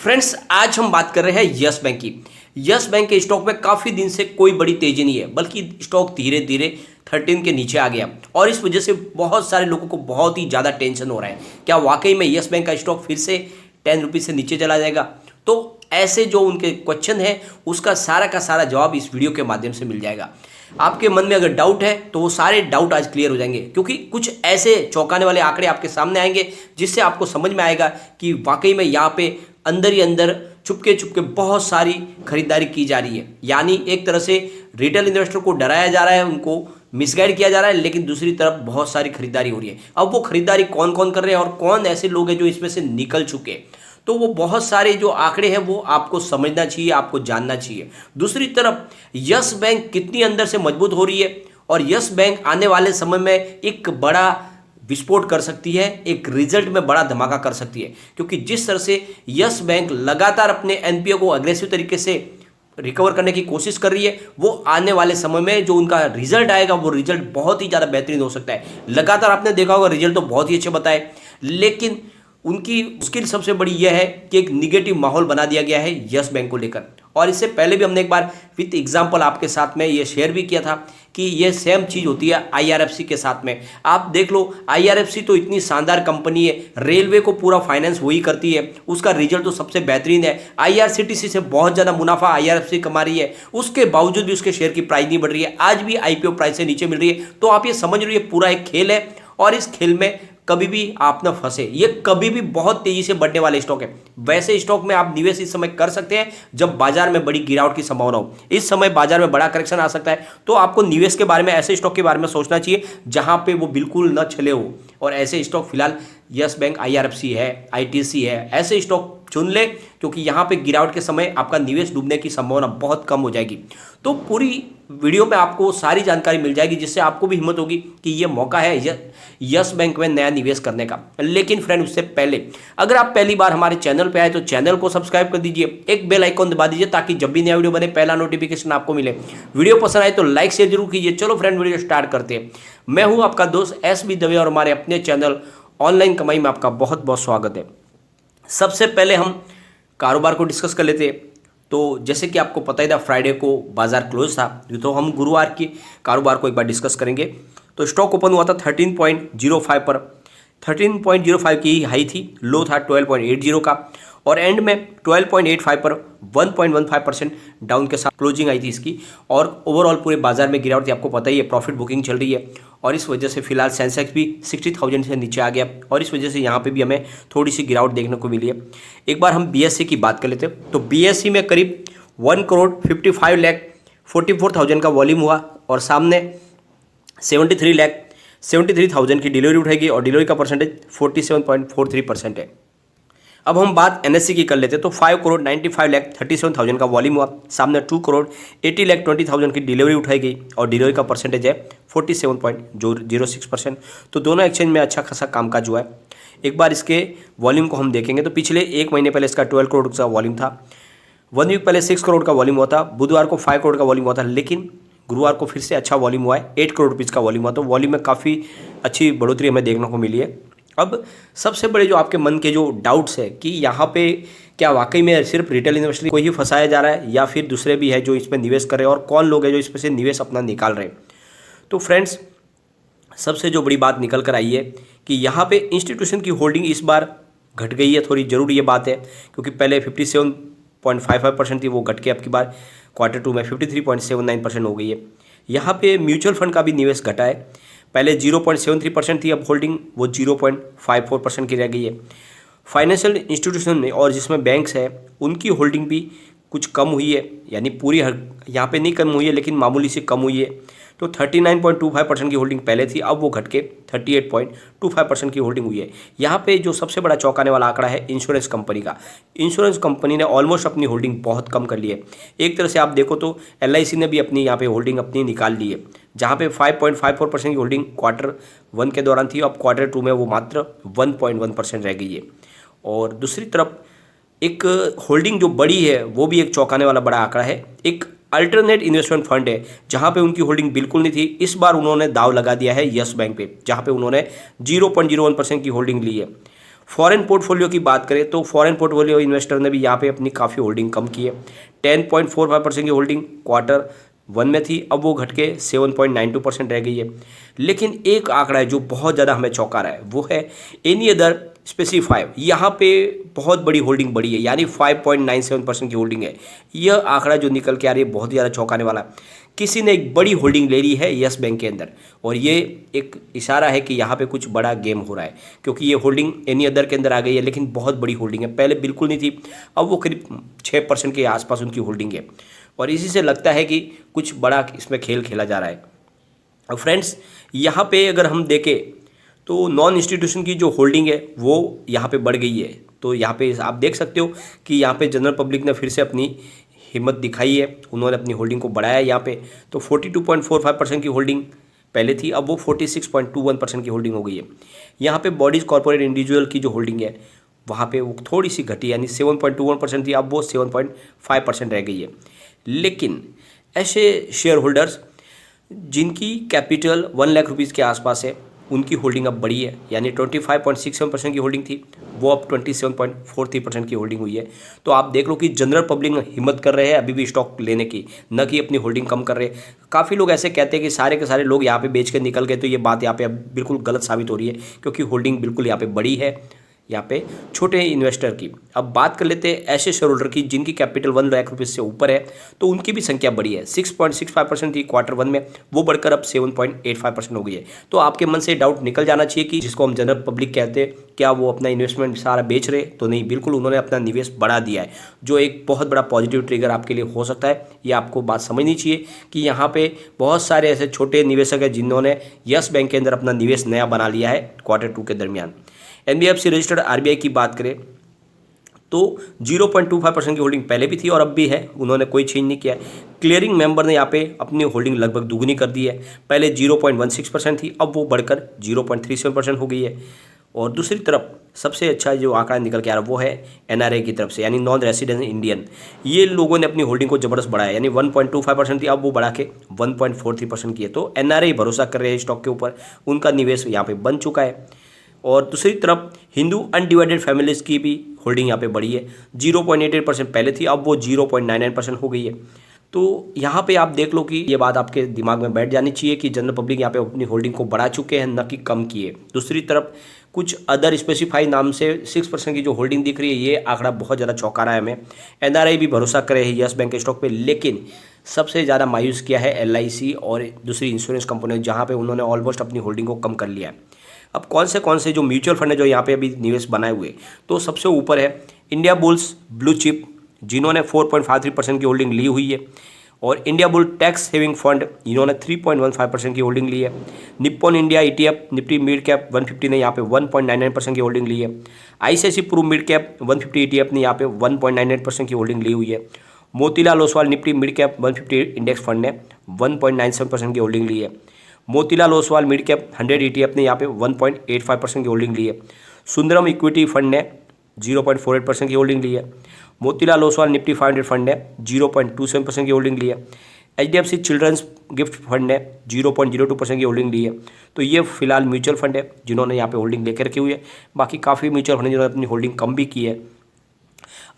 Friends, आज हम बात कर रहे हैं यस बैंक की। यस बैंक के स्टॉक में काफ़ी दिन से कोई बड़ी तेजी नहीं है, बल्कि स्टॉक धीरे धीरे 13 के नीचे आ गया और इस वजह से बहुत सारे लोगों को बहुत ही ज़्यादा टेंशन हो रहा है। क्या वाकई में यस बैंक का स्टॉक फिर से 10 रुपीज़ से नीचे चला जाएगा? तो ऐसे जो उनके क्वेश्चन है उसका सारा का सारा जवाब इस वीडियो के माध्यम से मिल जाएगा। आपके मन में अगर डाउट है तो वो सारे डाउट आज क्लियर हो जाएंगे, क्योंकि कुछ ऐसे चौंकाने वाले आंकड़े आपके सामने आएंगे जिससे आपको समझ में आएगा कि वाकई में यहाँ पे अंदर ही अंदर चुपके बहुत सारी खरीदारी की जा रही है। यानी एक तरह से रिटेल इन्वेस्टर को डराया जा रहा है, उनको मिसगाइड किया जा रहा है, लेकिन दूसरी तरफ बहुत सारी खरीदारी हो रही है। अब वो खरीदारी कौन कौन कर रहे हैं और कौन ऐसे लोग हैं जो इसमें से निकल चुके हैं, तो वो बहुत सारे जो आंकड़े हैं वो आपको समझना चाहिए, आपको जानना चाहिए। दूसरी तरफ यस बैंक कितनी अंदर से मजबूत हो रही है और यस बैंक आने वाले समय में एक बड़ा विस्फोट कर सकती है, एक रिजल्ट में बड़ा धमाका कर सकती है, क्योंकि जिस तरह से यस बैंक लगातार अपने एनपीए को अग्रेसिव तरीके से रिकवर करने की कोशिश कर रही है, वो आने वाले समय में जो उनका रिजल्ट आएगा वो रिजल्ट बहुत ही ज़्यादा बेहतरीन हो सकता है। लगातार आपने देखा होगा रिजल्ट तो बहुत ही अच्छे बताए, लेकिन उनकी मुश्किल सबसे बड़ी यह है कि एक निगेटिव माहौल बना दिया गया है यस बैंक को लेकर। और इससे पहले भी हमने एक बार विथ एग्जांपल आपके साथ में ये शेयर भी किया था कि ये सेम चीज़ होती है आईआरएफसी के साथ में। आप देख लो, आईआरएफसी तो इतनी शानदार कंपनी है, रेलवे को पूरा फाइनेंस वही करती है, उसका रिजल्ट तो सबसे बेहतरीन है। आईआरसीटीसी से बहुत ज़्यादा मुनाफा आईआरएफसी कमा रही है, उसके बावजूद भी उसके शेयर की प्राइस नहीं बढ़ रही है, आज भी आईपीओ प्राइस से नीचे मिल रही है। तो आप ये समझ रही है पूरा एक खेल है और इस खेल में कभी भी आप ना फंसे। ये कभी भी बहुत तेजी से बढ़ने वाले स्टॉक है। वैसे स्टॉक में आप निवेश इस समय कर सकते हैं जब बाजार में बड़ी गिरावट की संभावना हो। इस समय बाजार में बड़ा करेक्शन आ सकता है, तो आपको निवेश के बारे में, ऐसे स्टॉक के बारे में सोचना चाहिए जहां पे वो बिल्कुल न चले हो। और ऐसे स्टॉक फिलहाल यस बैंक, आईआरएफसी है, आईटीसी है, ऐसे स्टॉक चुन ले, क्योंकि यहाँ पे गिरावट के समय आपका निवेश डूबने की संभावना बहुत कम हो जाएगी। तो पूरी वीडियो में आपको सारी जानकारी मिल जाएगी, जिससे आपको भी हिम्मत होगी कि ये मौका है यस बैंक में नया निवेश करने का। लेकिन फ्रेंड, उससे पहले अगर आप पहली बार हमारे चैनल पे आए तो चैनल को सब्सक्राइब कर दीजिए, एक बेल आइकॉन दबा दीजिए ताकि जब भी नया वीडियो बने पहला नोटिफिकेशन आपको मिले। वीडियो पसंद आए तो लाइक शेयर जरूर कीजिए। चलो फ्रेंड, वीडियो स्टार्ट करते हैं। मैं हूँ आपका दोस्त एसबी दवे और हमारे अपने चैनल ऑनलाइन कमाई में आपका बहुत बहुत स्वागत है। सबसे पहले हम कारोबार को डिस्कस कर लेते हैं। तो जैसे कि आपको पता ही था, फ्राइडे को बाजार क्लोज था, तो हम गुरुवार के कारोबार को एक बार डिस्कस करेंगे। तो स्टॉक ओपन हुआ था 13.05 पर, 13.05 की हाई थी, लो था 12.80 का और एंड में 12.85 पर 1.15% डाउन के साथ क्लोजिंग आई थी इसकी। और ओवरऑल पूरे बाजार में गिरावट थी, आपको पता ही है, प्रॉफिट बुकिंग चल रही है और इस वजह से फिलहाल सेंसेक्स भी 60,000 से नीचे आ गया और इस वजह से यहाँ पे भी हमें थोड़ी सी गिरावट देखने को मिली है। एक बार हम बीएससी की बात कर लेते हैं। तो बीएससी में करीब 1,55,44,000 का वॉल्यूम हुआ और सामने 73,73,000 की डिलीवरी उठाएगी और डिलीवरी का परसेंटेज 47.43% है। अब हम बात एनएससी की कर लेते हैं। तो 5,95,37,000 का वॉल्यूम हुआ, सामने 2,80,20,000 की डिलीवरी उठाई गई और डिलीवरी का परसेंटेज है 47.06%। तो दोनों एक्सचेंज में अच्छा खासा कामकाज हुआ है। एक बार इसके वॉल्यूम को हम देखेंगे तो पिछले एक महीने पहले इसका 12 करोड़ का वॉल्यूम था, 1 वीक पहले 6 करोड़ का वॉल्यूम हुआ था, बुधवार को 5 करोड़ का वॉल्यूम हुआ था, लेकिन गुरुवार को फिर से अच्छा वॉल्यूम हुआ है, 8 करोड़ रुपीज़ का वॉल्यूम हुआ। तो वॉल्यूम में काफ़ी अच्छी बढ़ोतरी हमें देखने को मिली है। अब सबसे बड़े जो आपके मन के जो डाउट्स है कि यहाँ पे क्या वाकई में सिर्फ रिटेल इन्वेस्टर को ही फंसाया जा रहा है या फिर दूसरे भी है जो इसमें निवेश कर रहे हैं और कौन लोग हैं जो इसमें से निवेश अपना निकाल रहे हैं। तो फ्रेंड्स, सबसे जो बड़ी बात निकल कर आई है कि यहाँ पे इंस्टीट्यूशन की होल्डिंग इस बार घट गई है, थोड़ी ज़रूरी ये बात है, क्योंकि पहले 57.55% थी, वो घट के अब की बार Q2 में 53.79% हो गई है। यहाँ पे म्यूचुअल फंड का भी निवेश घटा है, पहले 0.73% थी, अब होल्डिंग वो 0.54% की रह गई है। फाइनेंशियल इंस्टीट्यूशन में और जिसमें बैंक्स है उनकी होल्डिंग भी कुछ कम हुई है, यानी पूरी यहाँ पे नहीं कम हुई है लेकिन मामूली से कम हुई है। तो 39.25% की होल्डिंग पहले थी, अब वो घट के 38.25% की होल्डिंग हुई है। यहाँ पे जो सबसे बड़ा चौंकाने वाला आंकड़ा है इंश्योरेंस कंपनी का। इंश्योरेंस कंपनी ने ऑलमोस्ट अपनी होल्डिंग बहुत कम कर ली है। एक तरह से आप देखो तो एलआईसी ने भी अपनी यहाँ पे होल्डिंग अपनी निकाल ली है, जहाँ पे 5.54% की होल्डिंग Q1 के दौरान थी, अब Q2 में वो मात्र 1.1% रह गई है। और दूसरी तरफ एक होल्डिंग जो बड़ी है वो भी एक चौंकाने वाला बड़ा आंकड़ा है, एक अल्टरनेट इन्वेस्टमेंट फंड है जहां पे उनकी होल्डिंग बिल्कुल नहीं थी। इस बार उन्होंने दाव लगा दिया है यस बैंक पे, जहां पे उन्होंने 0.01% की होल्डिंग ली है। फॉरेन पोर्टफोलियो की बात करें तो फॉरेन पोर्टफोलियो इन्वेस्टर ने भी यहाँ पे अपनी काफ़ी होल्डिंग कम की है। 10.45% की होल्डिंग Q1 में थी, अब वो घट के 7.92% रह गई है। लेकिन एक आंकड़ा है जो बहुत ज़्यादा हमें चौंका रहा है, वो है एनी अदर स्पेसिफाई। यहाँ पे बहुत बड़ी होल्डिंग बढ़ी है, यानी 5.97% की होल्डिंग है। यह आंकड़ा जो निकल के आ रही है बहुत ही ज़्यादा चौंकाने वाला है। किसी ने एक बड़ी होल्डिंग ले ली है यस बैंक के अंदर, और ये एक इशारा है कि यहाँ पे कुछ बड़ा गेम हो रहा है, क्योंकि ये होल्डिंग एनी अदर के अंदर आ गई है, लेकिन बहुत बड़ी होल्डिंग है। पहले बिल्कुल नहीं थी, अब वो करीब 6% के आसपास उनकी होल्डिंग है, और इसी से लगता है कि कुछ बड़ा इसमें खेल खेला जा रहा है। अब फ्रेंड्स, यहाँ पे अगर हम देखें तो नॉन इंस्टीट्यूशन की जो होल्डिंग है वो यहाँ पे बढ़ गई है। तो यहाँ पे आप देख सकते हो कि यहाँ पे जनरल पब्लिक ने फिर से अपनी हिम्मत दिखाई है, उन्होंने अपनी होल्डिंग को बढ़ाया है यहाँ पे। तो 42.45% की होल्डिंग पहले थी, अब वो 46.21% की होल्डिंग हो गई है। यहाँ पे बॉडीज कॉर्पोरेट इंडिविजुअल की जो होल्डिंग है वहाँ पे वो थोड़ी सी घटी, यानी 7.21% थी, अब वो 7.5% रह गई है। लेकिन ऐसे शेयर होल्डर्स जिनकी कैपिटल 1 लाख रुपीज़ के आसपास है, उनकी होल्डिंग अब बढ़ी है, यानी 25.67% की होल्डिंग थी, वो अब 27.43% की होल्डिंग हुई है। तो आप देख लो कि जनरल पब्लिक हिम्मत कर रहे हैं अभी भी स्टॉक लेने की, न कि अपनी होल्डिंग कम कर रहे हैं। काफ़ी लोग ऐसे कहते हैं कि सारे के सारे लोग यहाँ पे बेच के निकल गए, तो ये बात यहाँ पे अब बिल्कुल गलत साबित हो रही है, क्योंकि होल्डिंग बिल्कुल यहाँ पे बड़ी है यहाँ पे छोटे इन्वेस्टर की। अब बात कर लेते हैं ऐसे शेयर होल्डर की जिनकी कैपिटल 1 लाख रुपये से ऊपर है, तो उनकी भी संख्या बढ़ी है। 6.65% थी Q1 में, वो बढ़कर अब 7.85% हो गई है। तो आपके मन से डाउट निकल जाना चाहिए कि जिसको हम जनरल पब्लिक कहते हैं, क्या वो अपना इन्वेस्टमेंट सारा बेच रहे? तो नहीं, बिल्कुल उन्होंने अपना निवेश बढ़ा दिया है, जो एक बहुत बड़ा पॉजिटिव ट्रिगर आपके लिए हो सकता है। ये आपको बात समझनी चाहिए कि यहाँ पे बहुत सारे ऐसे छोटे निवेशक हैं जिन्होंने यस बैंक के अंदर अपना निवेश नया बना लिया है Q2 के दरमियान। NBFC रजिस्टर्ड RBI की बात करें तो 0.25% की होल्डिंग पहले भी थी और अब भी है, उन्होंने कोई चेंज नहीं किया है। क्लियरिंग मेंबर ने यहाँ पे अपनी होल्डिंग लगभग दुगनी कर दी है, पहले 0.16% थी, अब वो बढ़कर 0.37% हो गई है। और दूसरी तरफ सबसे अच्छा जो आंकड़ा निकल के आ रहा है वो है NRA की तरफ से, यानी नॉन रेसिडेंट इंडियन। ये लोगों ने अपनी होल्डिंग को ज़बरदस्त बढ़ाया, यानी 1.25% थी, अब वो बढ़ा के 1.43% की है। तो NRA भरोसा कर रहे हैं स्टॉक के ऊपर, उनका निवेश यहाँ पे बन चुका है। और दूसरी तरफ हिंदू अनडिवाइडेड फैमिलीज़ की भी होल्डिंग यहाँ पे बढ़ी है, 0.88% पहले थी, अब वो 0.99% हो गई है। तो यहाँ पे आप देख लो कि ये बात आपके दिमाग में बैठ जानी चाहिए कि जनरल पब्लिक यहाँ पे अपनी होल्डिंग को बढ़ा चुके हैं, न कि कम किए। दूसरी तरफ कुछ अदर स्पेसिफाई नाम से 6% की जो होल्डिंग दिख रही है, ये आंकड़ा बहुत ज़्यादा चौंका रहा है हमें। NRI भी भरोसा करे है यस बैंक के स्टॉक पे, लेकिन सबसे ज़्यादा मायूस किया है LIC और दूसरी इंश्योरेंस कंपनी, जहाँ पे उन्होंने ऑलमोस्ट अपनी होल्डिंग को कम कर लिया है। अब कौन से जो म्यूचुअल फंड है जो यहाँ पे अभी निवेश बनाए हुए, तो सबसे ऊपर है इंडिया बुल्स ब्लू चिप, जिन्होंने 4.53% की होल्डिंग ली हुई है, और India bull tax saving fund, इन्होंने 3.15% की होल्डिंग ली है। Nippon India ETF Nifty mid cap 150 ने यहाँ पे 1.99% की होल्डिंग ली है। ICICI Pru mid cap 150 ETF ने यहाँ पे 1.98% की होल्डिंग ली हुई है। Motilal Oswal Nifty mid cap 150 index fund ने 1.97% की होल्डिंग ली है। Motilal Oswal mid cap 100 ETF ने यहाँ पे 1.85% की होल्डिंग ली है। सुंदरम इक्विटी फंड ने 0.48% की होल्डिंग ली है। मोतीलाल ओसवाल निफ्टी 500 फंड ने 0.27% की होल्डिंग ली है। HDFC चिल्ड्रंस गिफ्ट फंड ने 0.02% की होल्डिंग ली है। तो ये फिलहाल म्यूचुअल फंड है जिन्होंने यहाँ पे होल्डिंग लेकर रखी हुई है। बाकी काफ़ी म्यूचुअल फंड जिन्होंने अपनी होल्डिंग कम भी की है।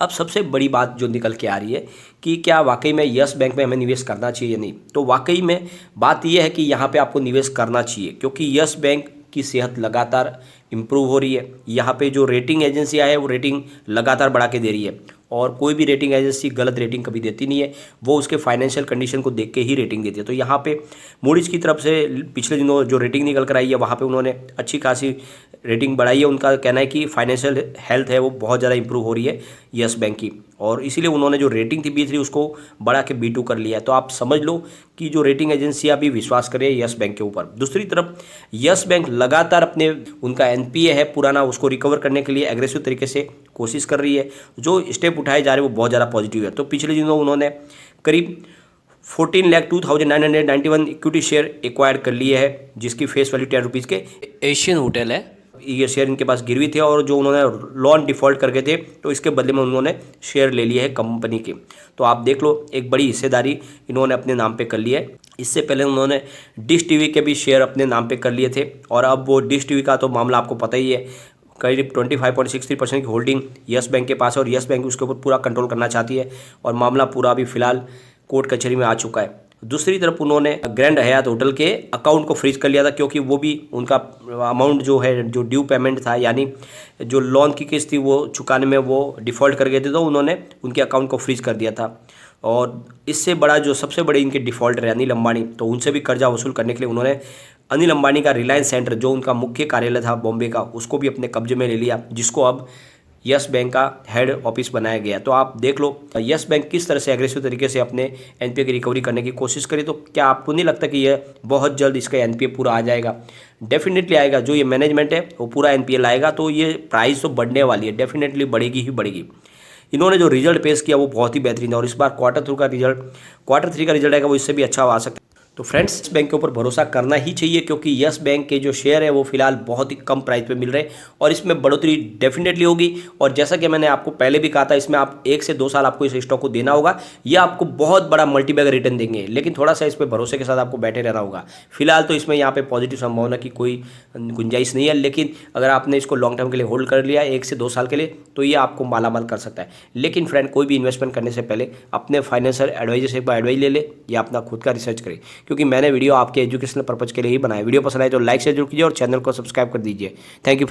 अब सबसे बड़ी बात जो निकल के आ रही है कि क्या वाकई में यस बैंक में हमें निवेश करना चाहिए या नहीं, तो वाकई में बात यह है कि यहाँ पे आपको निवेश करना चाहिए, क्योंकि यस बैंक की सेहत लगातार इम्प्रूव हो रही है। यहाँ पे जो रेटिंग एजेंसियाँ है वो रेटिंग लगातार बढ़ा के दे रही है, और कोई भी रेटिंग एजेंसी गलत रेटिंग कभी देती नहीं है, वो उसके फाइनेंशियल कंडीशन को देख के ही रेटिंग देती है। तो यहाँ पे मूडीज की तरफ से पिछले दिनों जो रेटिंग निकल कर आई है, वहाँ पे उन्होंने अच्छी खासी रेटिंग बढ़ाई है। उनका कहना है कि फाइनेंशियल हेल्थ है वो बहुत ज़्यादा इंप्रूव हो रही है यस बैंक की, और इसीलिए उन्होंने जो रेटिंग थी B3 उसको बढ़ा के B2 कर लिया है। तो आप समझ लो कि जो रेटिंग एजेंसियाँ भी विश्वास करें यस बैंक के ऊपर। दूसरी तरफ यस बैंक लगातार अपने उनका NPA है पुराना, उसको रिकवर करने के लिए एग्रेसिव तरीके से कोशिश कर रही है। जो स्टेप उठाए जा रहे हैं वो बहुत ज़्यादा पॉजिटिव है। तो पिछले दिनों उन्होंने करीब 14,02,991 इक्विटी शेयर एक्वायर कर लिए है, जिसकी फेस वैल्यू 10 रुपीज़ के एशियन होटल है। ये शेयर इनके पास गिरवी थे और जो उन्होंने लोन डिफ़ॉल्ट कर गए थे, तो इसके बदले में उन्होंने शेयर ले लिए है कंपनी के। तो आप देख लो, एक बड़ी हिस्सेदारी इन्होंने अपने नाम पे कर ली है। इससे पहले उन्होंने डिश टीवी के भी शेयर अपने नाम पे कर लिए थे, और अब वो डिश टीवी का तो मामला आपको पता ही है, करीब 25.63% की होल्डिंग यस बैंक के पास है और यस बैंक उसके ऊपर पूरा कंट्रोल करना चाहती है और मामला पूरा अभी फिलहाल कोर्ट कचहरी में आ चुका है। दूसरी तरफ उन्होंने ग्रैंड हयात होटल के अकाउंट को फ्रीज कर लिया था, क्योंकि वो भी उनका अमाउंट जो है, जो ड्यू पेमेंट था, यानी जो लोन की किस्त थी वो चुकाने में वो डिफ़ॉल्ट कर गए थे, तो उन्होंने उनके अकाउंट को फ्रीज कर दिया था। और इससे बड़ा जो सबसे बड़े इनके डिफ़ॉल्टर है अनिल अंबानी, तो उनसे भी कर्जा वसूल करने के लिए उन्होंने अनिल अंबानी का रिलायंस सेंटर, जो उनका मुख्य कार्यालय था बॉम्बे का, उसको भी अपने कब्जे में ले लिया, जिसको अब यस बैंक का हेड ऑफिस बनाया गया। तो आप देख लो यस बैंक किस तरह से एग्रेसिव तरीके से अपने एनपीए की रिकवरी करने की कोशिश करी। तो क्या आपको नहीं लगता कि यह बहुत जल्द इसका एनपीए पूरा आ जाएगा? डेफिनेटली आएगा। जो ये मैनेजमेंट है वो पूरा एनपीए लाएगा, तो ये प्राइस तो बढ़ने वाली है, डेफिनेटली बढ़ेगी ही बढ़ेगी। इन्होंने जो रिजल्ट पेश किया वो बहुत ही बेहतरीन है और इस बार क्वार्टर थ्री का रिजल्ट आएगा वो इससे भी अच्छा आ सकता है। तो फ्रेंड्स, इस बैंक के ऊपर भरोसा करना ही चाहिए, क्योंकि यस बैंक के जो शेयर है वो फिलहाल बहुत ही कम प्राइस पे मिल रहे हैं और इसमें बढ़ोतरी डेफिनेटली होगी। और जैसा कि मैंने आपको पहले भी कहा था, इसमें आप 1 से 2 साल आपको इस स्टॉक को देना होगा, ये आपको बहुत बड़ा मल्टीबैगर रिटर्न देंगे, लेकिन थोड़ा सा इस पर भरोसे के साथ आपको बैठे रहना होगा। फिलहाल तो इसमें यहाँ पे पॉजिटिव संभावना की कोई गुंजाइश नहीं है, लेकिन अगर आपने इसको लॉन्ग टर्म के लिए होल्ड कर लिया 1 से 2 साल के लिए, तो ये आपको मालामाल कर सकता है। लेकिन फ्रेंड, कोई भी इन्वेस्टमेंट करने से पहले अपने फाइनेंशियल एडवाइजर से एक बार एडवाइस ले ले या अपना खुद का रिसर्च करें, क्योंकि मैंने वीडियो आपके एजुकेशनल पर्पज के लिए ही बनाया। वीडियो पसंद आए तो लाइक शेयर जरूर कीजिए और चैनल को सब्सक्राइब कर दीजिए। Thank you.